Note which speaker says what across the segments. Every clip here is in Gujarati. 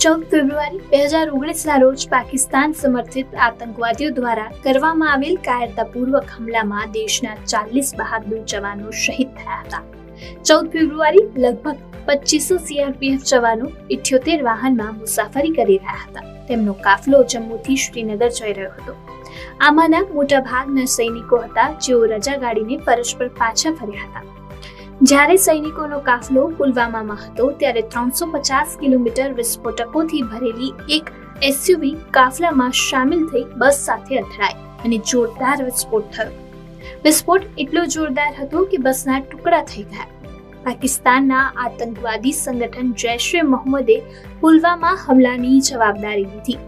Speaker 1: 14 ફેબ્રુઆરી 2019ના રોજ પાકિસ્તાન સમર્થિત આતંકવાદીઓ દ્વારા કરવામાં આવેલ કાયરતાપૂર્વક હુમલામાં દેશના 40 બહાદુર જવાનો શહીદ થયા હતા. 14 ફેબ્રુઆરી લગભગ 2500 સીઆરપીએફ જવાનો 78 વાહનમાં મુસાફરી કરી રહ્યા હતા. તેમનો કાફલો જમ્મુથી શ્રીનગર જઈ રહ્યો હતો. આમાંના મોટા ભાગના સૈનિકો હતા જેઓ રજા ગાડીને ફરજ પર પાછા ફર્યા હતા. જ્યારે સૈનિકોનો કાફલો પુલવામામાં હતો ત્યારે 350 કિલોમીટર વિસ્ફોટકોથી ભરેલી એક એસયુવી કાફલામાં સામેલ થઈ બસ સાથે અથડાઈ અને જોરદાર વિસ્ફોટ થયો. વિસ્ફોટ એટલો જોરદાર હતો કે બસના ટુકડા થઈ ગયા. પાકિસ્તાનના આતંકવાદી સંગઠન જૈશ-એ-મોહમ્મદે પુલવામા હુમલાની જવાબદારી લીધી.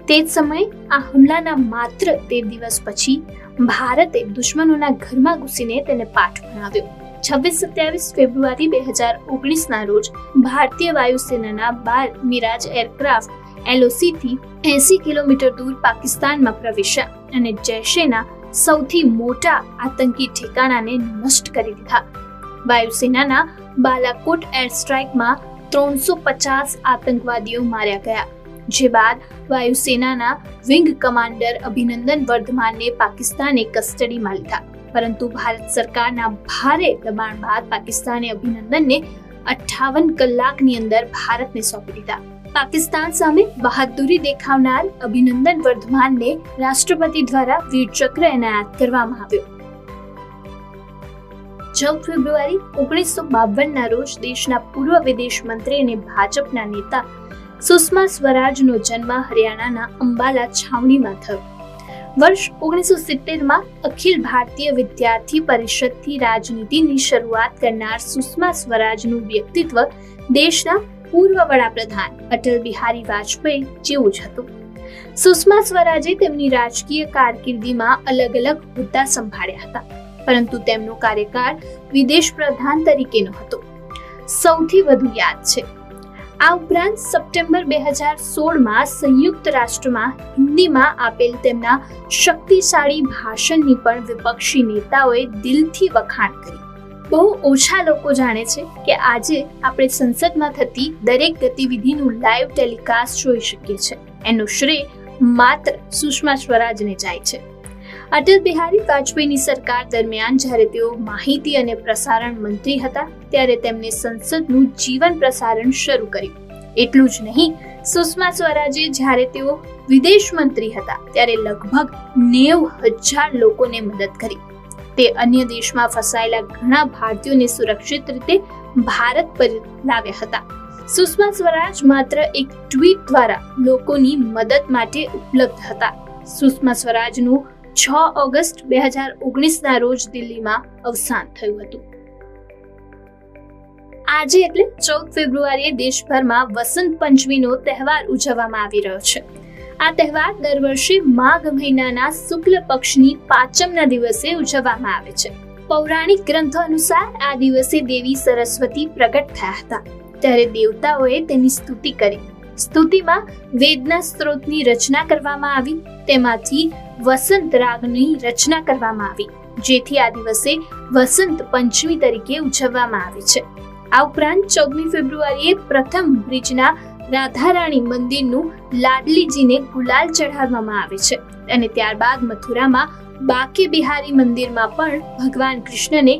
Speaker 1: તે જ સમયે આ હુમલાના માત્ર 13 દિવસ પછી ભારતે દુશ્મનોના ઘરમાં ઘૂસીને તેને પાઠ ભણાવ્યો. 26-27 ફેબ્રુઆરી 2019ના રોજ ભારતીય વાયુસેનાના 12 મિરાજ એરક્રાફ્ટ LOC થી 80 કિલોમીટર દૂર પાકિસ્તાનમાં પ્રવેશ્યા અને જૈશના સૌથી મોટા આતંકી ઠેકાણાને નષ્ટ કરી દીધા. વાયુસેનાના બાલાકોટ એર સ્ટ્રાઇકમાં 350 આતંકવાદીઓ માર્યા ગયા. જે બાદ વાયુસેનાના વિંગ કમાન્ડર અભિનંદન વર્ધમાનને પાકિસ્તાને કસ્ટડીમાં લીધા. પરંતુ ભારત સરકારના ભારે દબાણ બાદ પાકિસ્તાને અભિનંદનને 58 કલાકની અંદર ભારતને સોંપી દીધા. પાકિસ્તાન સામે બહાદુરી દેખાવનાર અભિનંદન વર્ધમાનને રાષ્ટ્રપતિ દ્વારા વીર ચક્ર એનાયત કરવામાં આવ્યો. 14 ફેબ્રુઆરી 1952ના રોજ દેશના પૂર્વ વિદેશ મંત્રી અને ભાજપના નેતા સુષ્મા સ્વરાજનો જન્મ હરિયાણાના અંબાલા છાવણીમાં થયો. વર્ષ 1970માં અખિલ ભારતીય વિદ્યાર્થી પરિષદથી રાજનીતિની શરૂઆત કરનાર સુષ્મા સ્વરાજનું વ્યક્તિત્વ દેશના પૂર્વ વડાપ્રધાન અટલ બિહારી વાજપેયી જેવું જ હતું. સુષ્મા સ્વરાજે તેમની રાજકીય કારકિર્દીમાં અલગ અલગ હોદ્દા સંભાળ્યા હતા, પરંતુ તેમનો કાર્યકાળ વિદેશ પ્રધાન તરીકેનો હતો. સૌથી વધુ યાદ છે આ ઉપરાંત સપ્ટેમ્બર 2016માં સંયુક્ત રાષ્ટ્રમાં હિન્દીમાં આપેલ તેમના શક્તિશાળી ભાષણની પણ વિપક્ષી નેતાઓએ દિલથી વખાણ કરી. બહુ ઓછા લોકો જાણે છે કે આજે આપણે સંસદમાં થતી દરેક ગતિવિધિનું લાઈવ ટેલિકાસ્ટ જોઈ શકીએ છીએ. એનો શ્રેય માત્ર સુષ્મા સ્વરાજને જાય છે. અટલ બિહારી વાજપેયીની સરકાર દરમિયાન જ્યારે તેઓ માહિતી અને પ્રસારણ મંત્રી હતા ત્યારે તેમણે સંસદનું જીવન પ્રસારણ શરૂ કર્યું. એટલું જ નહીં, સુષ્મા સ્વરાજે જ્યારે તેઓ વિદેશ મંત્રી હતા ત્યારે લગભગ 90,000 લોકોને મદદ કરી. તે અન્ય દેશમાં ફસાયેલા ઘણા ભારતીયોને સુરક્ષિત રીતે ભારત પર લાવ્યા હતા. સુષ્મા સ્વરાજ માત્ર એક ટ્વીટ દ્વારા લોકોની મદદ માટે ઉપલબ્ધ હતા. સુષ્મા સ્વરાજનું 6 ઓગસ્ટ 2019ના રોજ દિલ્હીમાં અવસાન થયું હતું. આજે એટલે 14 ફેબ્રુઆરીએ દેશભરમાં વસંત પંચમીનો તહેવાર ઉજવવામાં આવી રહ્યો છે. આ તહેવાર દર વર્ષે માઘ મહિનાના શુક્લ પક્ષની પાંચમના દિવસે ઉજવવામાં આવે છે. પૌરાણિક ગ્રંથો અનુસાર આ દિવસે દેવી સરસ્વતી પ્રગટ થયા હતા, ત્યારે દેવતાઓએ તેની સ્તુતિ કરી. સ્તુતિમાં વેદના સ્ત્રોતની રચના કરવામાં આવી, તેમાંથી વસંત રાગની રચના કરવામાં આવી, જેથી આ દિવસે વસંત પંચમી તરીકે ઉજવવામાં આવે છે. આ ઉપરાંત 14મી ફેબ્રુઆરીએ પ્રથમ બ્રિજના રાધારાણી મંદિરનું લાડલીજીને ગુલાલ ચઢાવવામાં આવે છે અને ત્યારબાદ મથુરામાં બાકે બિહારી મંદિરમાં પણ ભગવાન કૃષ્ણને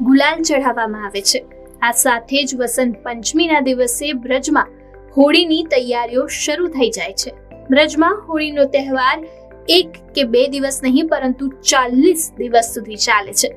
Speaker 1: ગુલાલ ચઢાવવામાં આવે છે. આ સાથે જ વસંત પંચમીના દિવસે બ્રજમાં હોળીની તૈયારીઓ શરૂ થઈ જાય છે. બ્રજમાં હોળીનો તહેવાર 1 કે 2 દિવસ નહીં પરંતુ 40 દિવસ સુધી ચાલે છે.